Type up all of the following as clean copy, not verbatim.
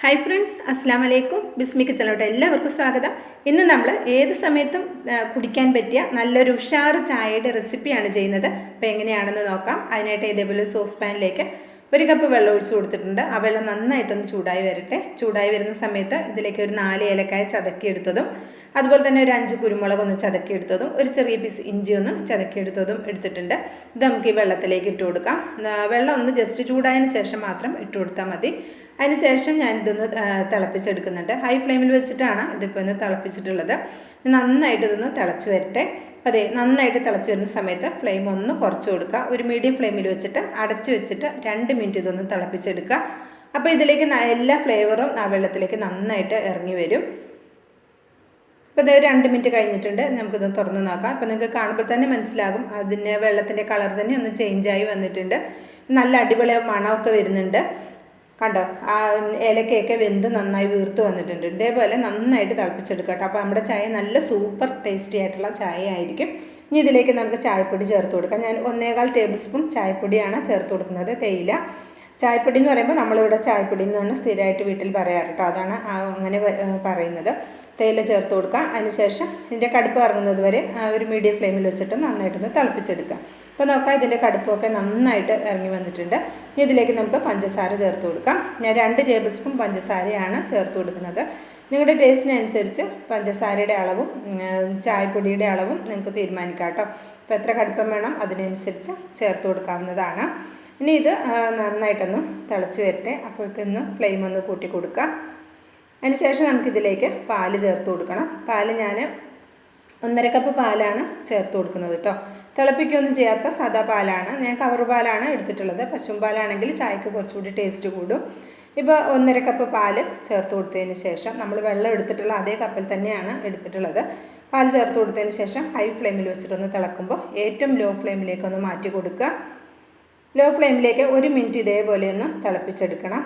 Hi friends, അസ്സാം വലൈക്കും. ബിസ്മി കിച്ചണിലോട്ട് എല്ലാവർക്കും സ്വാഗതം. ഇന്ന് നമ്മൾ ഏത് സമയത്തും കുടിക്കാൻ പറ്റിയ നല്ലൊരു ഉഷാറ് ചായയുടെ റെസിപ്പിയാണ് ചെയ്യുന്നത്. അപ്പോൾ എങ്ങനെയാണെന്ന് നോക്കാം. അതിനായിട്ട് ഇതേപോലെ ഒരു സോസ് പാനിലേക്ക് 1 കപ്പ് വെള്ളം ഒഴിച്ച് കൊടുത്തിട്ടുണ്ട്. ആ വെള്ളം നന്നായിട്ടൊന്ന് ചൂടായി വരട്ടെ. ചൂടായി വരുന്ന സമയത്ത് ഇതിലേക്ക് ഒരു 4 ഏലക്കായ ചതക്കിയെടുത്തതും, അതുപോലെ തന്നെ ഒരു 5 കുരുമുളക് ഒന്ന് ചതക്കിയെടുത്തതും, ഒരു ചെറിയ പീസ് ഇഞ്ചി ഒന്ന് ചതക്കിയെടുത്തതും എടുത്തിട്ടുണ്ട്. ഇത് നമുക്ക് ഈ വെള്ളത്തിലേക്ക് ഇട്ട് കൊടുക്കാം. വെള്ളം ഒന്ന് ജസ്റ്റ് ചൂടായതിന് ശേഷം മാത്രം ഇട്ട് കൊടുത്താൽ മതി. അതിനുശേഷം ഞാനിതൊന്ന് തിളപ്പിച്ചെടുക്കുന്നുണ്ട്. ഹൈ ഫ്ലെയിമിൽ വെച്ചിട്ടാണ് ഇതിപ്പോൾ ഒന്ന് തിളപ്പിച്ചിട്ടുള്ളത്. നന്നായിട്ട് ഇതൊന്ന് തിളച്ച് വരട്ടെ. അതെ, നന്നായിട്ട് തിളച്ച് വരുന്ന സമയത്ത് ഫ്ലെയിം ഒന്ന് കുറച്ച് കൊടുക്കുക. ഒരു മീഡിയം ഫ്ലെയിമിൽ വെച്ചിട്ട് അടച്ച് വെച്ചിട്ട് 2 മിനിറ്റ് ഇതൊന്ന് തിളപ്പിച്ചെടുക്കുക. അപ്പോൾ ഇതിലേക്ക് എല്ലാ ഫ്ലേവറും ആ വെള്ളത്തിലേക്ക് നന്നായിട്ട് ഇറങ്ങി വരും. അപ്പോൾ ഇത് 2 മിനിറ്റ് കഴിഞ്ഞിട്ടുണ്ട്. നമുക്കിത് തുറന്ന് നോക്കാം. അപ്പോൾ നിങ്ങൾക്ക് കാണുമ്പോൾ തന്നെ മനസ്സിലാകും അതിൻ്റെ വെള്ളത്തിൻ്റെ കളർ തന്നെ ഒന്ന് ചേഞ്ചായി വന്നിട്ടുണ്ട്. നല്ല അടിപൊളി മണമൊക്കെ വരുന്നുണ്ട്. കണ്ടോ, ആ ഏലക്കയൊക്കെ വെന്ത് നന്നായി വീർത്ത് വന്നിട്ടുണ്ട്. ഇതേപോലെ നന്നായിട്ട് തിളപ്പിച്ചെടുക്കുക കേട്ടോ. അപ്പോൾ നമ്മുടെ ചായ നല്ല സൂപ്പർ ടേസ്റ്റി ആയിട്ടുള്ള ചായ ആയിരിക്കും. ഇനി ഇതിലേക്ക് നമുക്ക് ചായപ്പൊടി ചേർത്ത് കൊടുക്കാം. ഞാൻ 1.25 ടേബിൾ സ്പൂൺ ചായപ്പൊടിയാണ് ചേർത്ത് കൊടുക്കുന്നത്. തേയില ചായപ്പൊടി എന്ന് പറയുമ്പോൾ നമ്മളിവിടെ ചായപ്പൊടി എന്ന് പറഞ്ഞാൽ സ്ഥിരമായിട്ട് വീട്ടിൽ പറയാറ് കേട്ടോ. അതാണ് അങ്ങനെ പറയുന്നത്. തേയില ചേർത്ത് കൊടുക്കുക. അതിനുശേഷം ഇതിൻ്റെ കടുപ്പ് ഇറങ്ങുന്നത് വരെ ഒരു മീഡിയം ഫ്ലെയിമിൽ വെച്ചിട്ട് നന്നായിട്ടൊന്ന് തിളപ്പിച്ചെടുക്കുക. അപ്പോൾ നോക്കാം, ഇതിൻ്റെ കടുപ്പൊക്കെ നന്നായിട്ട് ഇറങ്ങി വന്നിട്ടുണ്ട്. ഇനി ഇതിലേക്ക് നമുക്ക് പഞ്ചസാര ചേർത്ത് കൊടുക്കാം. ഞാൻ 2 ടേബിൾ സ്പൂൺ പഞ്ചസാരയാണ് ചേർത്ത് കൊടുക്കുന്നത്. നിങ്ങളുടെ ടേസ്റ്റിനനുസരിച്ച് പഞ്ചസാരയുടെ അളവും ചായപ്പൊടിയുടെ അളവും നിങ്ങൾക്ക് തീരുമാനിക്കാം കേട്ടോ. അപ്പോൾ എത്ര കടുപ്പം വേണം അതിനനുസരിച്ച് ചേർത്ത് കൊടുക്കാവുന്നതാണ്. ഇനി ഇത് നന്നായിട്ടൊന്ന് തിളച്ച് വരട്ടെ. അപ്പോഴേക്കൊന്ന് ഫ്ലെയിം ഒന്ന് കൂട്ടി കൊടുക്കുക. അതിനുശേഷം നമുക്കിതിലേക്ക് പാല് ചേർത്ത് കൊടുക്കണം. പാല് ഞാൻ 1.5 കപ്പ് പാലാണ് ചേർത്ത് കൊടുക്കുന്നത് കേട്ടോ. തിളപ്പിക്കുകയൊന്നും ചെയ്യാത്ത സാദാ പാലാണ്. ഞാൻ കവർ പാലാണ് എടുത്തിട്ടുള്ളത്. പശുവും പാലാണെങ്കിൽ ചായക്ക് കുറച്ചുകൂടി ടേസ്റ്റ് കൂടും. ഇപ്പോൾ 1.5 കപ്പ് പാല് ചേർത്ത് കൊടുത്തതിന് ശേഷം നമ്മൾ വെള്ളം എടുത്തിട്ടുള്ള അതേ കപ്പിൽ തന്നെയാണ് എടുത്തിട്ടുള്ളത്. പാൽ ചേർത്ത് കൊടുത്തതിന് ശേഷം ഹൈ ഫ്ലെയിമിൽ വെച്ചിട്ടൊന്ന് തിളക്കുമ്പോൾ ഏറ്റവും ലോ ഫ്ലെയിമിലേക്കൊന്ന് മാറ്റി കൊടുക്കുക. ലോ ഫ്ലെയിമിലേക്ക് 1 മിനിറ്റ് ഇതേപോലെ ഒന്ന് തിളപ്പിച്ചെടുക്കണം.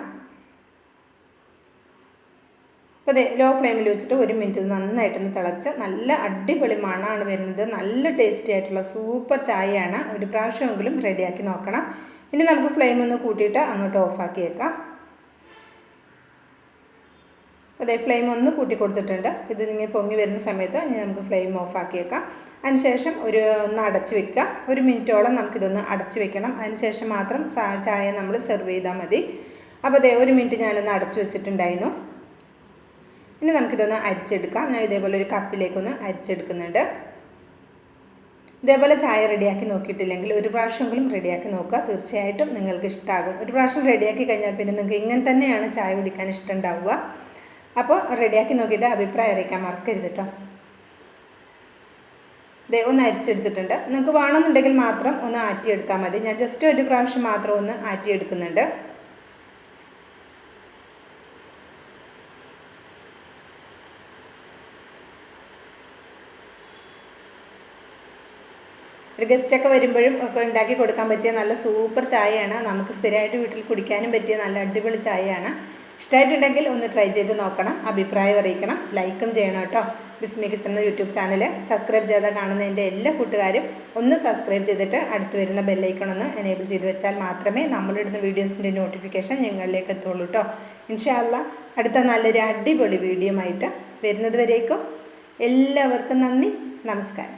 അപ്പോൾ അതെ, ലോ ഫ്ലെയിമിൽ വെച്ചിട്ട് 1 മിനിറ്റ് നന്നായിട്ടൊന്ന് തിളച്ച് നല്ല അടിപൊളി മണമാണ് വരുന്നത്. നല്ല ടേസ്റ്റി ആയിട്ടുള്ള സൂപ്പർ ചായയാണ്. ഒരു പ്രാവശ്യമെങ്കിലും റെഡിയാക്കി നോക്കണം. ഇനി നമുക്ക് ഫ്ലെയിം ഒന്ന് കൂട്ടിയിട്ട് അങ്ങോട്ട് ഓഫാക്കി വെക്കാം. അതെ, ഫ്ലെയിം ഒന്ന് കൂട്ടി കൊടുത്തിട്ടുണ്ട്. ഇത് ഇങ്ങനെ പൊങ്ങി വരുന്ന സമയത്ത് ഇനി നമുക്ക് ഫ്ലെയിം ഓഫാക്കി വെക്കാം. അതിനുശേഷം ഒന്ന് അടച്ച് വെക്കുക. 1 മിനിറ്റോളം നമുക്കിതൊന്ന് അടച്ച് വെക്കണം. അതിനുശേഷം മാത്രം ചായ നമ്മൾ സെർവ് ചെയ്താൽ മതി. അപ്പോൾ അതെ, 1 മിനിറ്റ് ഞാനൊന്ന് അടച്ച് വെച്ചിട്ടുണ്ടായിരുന്നു. ഇനി നമുക്കിതൊന്ന് അരിച്ചെടുക്കാം. ഞാൻ ഇതേപോലെ ഒരു കപ്പിലേക്കൊന്ന് അരിച്ചെടുക്കുന്നുണ്ട്. ഇതേപോലെ ചായ റെഡിയാക്കി നോക്കിയിട്ടില്ലെങ്കിൽ ഒരു പ്രാവശ്യമെങ്കിലും റെഡിയാക്കി നോക്കുക. തീർച്ചയായിട്ടും നിങ്ങൾക്ക് ഇഷ്ടമാകും. ഒരു പ്രാവശ്യം റെഡിയാക്കി കഴിഞ്ഞാൽ പിന്നെ നിങ്ങൾക്ക് ഇങ്ങനെ തന്നെയാണ് ചായ കുടിക്കാൻ ഇഷ്ടമുണ്ടാവുക. അപ്പോൾ റെഡിയാക്കി നോക്കിയിട്ട് അഭിപ്രായം അറിയിക്കാൻ മറക്കരുത് കേട്ടോ. ഇതേ ഒന്ന് അരിച്ചെടുത്തിട്ടുണ്ട്. നിങ്ങൾക്ക് വേണമെന്നുണ്ടെങ്കിൽ മാത്രം ഒന്ന് ആറ്റിയെടുത്താൽ മതി. ഞാൻ ജസ്റ്റ് ഒരു പ്രാവശ്യം മാത്രം ഒന്ന് ആറ്റിയെടുക്കുന്നുണ്ട്. ഒരു ഗസ്റ്റൊക്കെ വരുമ്പോഴും ഒക്കെ ഉണ്ടാക്കി കൊടുക്കാൻ പറ്റിയ നല്ല സൂപ്പർ ചായയാണ്. നമുക്ക് സ്ഥിരമായിട്ട് വീട്ടിൽ കുടിക്കാനും പറ്റിയ നല്ല അടിപൊളി ചായയാണ്. ഇഷ്ടമായിട്ടുണ്ടെങ്കിൽ ഒന്ന് ട്രൈ ചെയ്ത് നോക്കണം. അഭിപ്രായം അറിയിക്കണം. ലൈക്കും ചെയ്യണം കേട്ടോ. ബിസ്മി കിച്ചൺ യൂട്യൂബ് ചാനൽ സബ്സ്ക്രൈബ് ചെയ്താൽ കാണുന്ന എൻ്റെ എല്ലാ കൂട്ടുകാരും ഒന്ന് സബ്സ്ക്രൈബ് ചെയ്തിട്ട് അടുത്ത് വരുന്ന ബെല്ലൈക്കൺ ഒന്ന് എനേബിൾ ചെയ്ത് വെച്ചാൽ മാത്രമേ നമ്മളിടുന്ന വീഡിയോസിൻ്റെ നോട്ടിഫിക്കേഷൻ നിങ്ങളിലേക്ക് എത്തുള്ളൂ കേട്ടോ. ഇൻഷാ അല്ലാഹ് അടുത്ത നല്ലൊരു അടിപൊളി വീഡിയോ ആയിട്ട് വരുന്നത് വരേക്കും എല്ലാവർക്കും നന്ദി, നമസ്കാരം.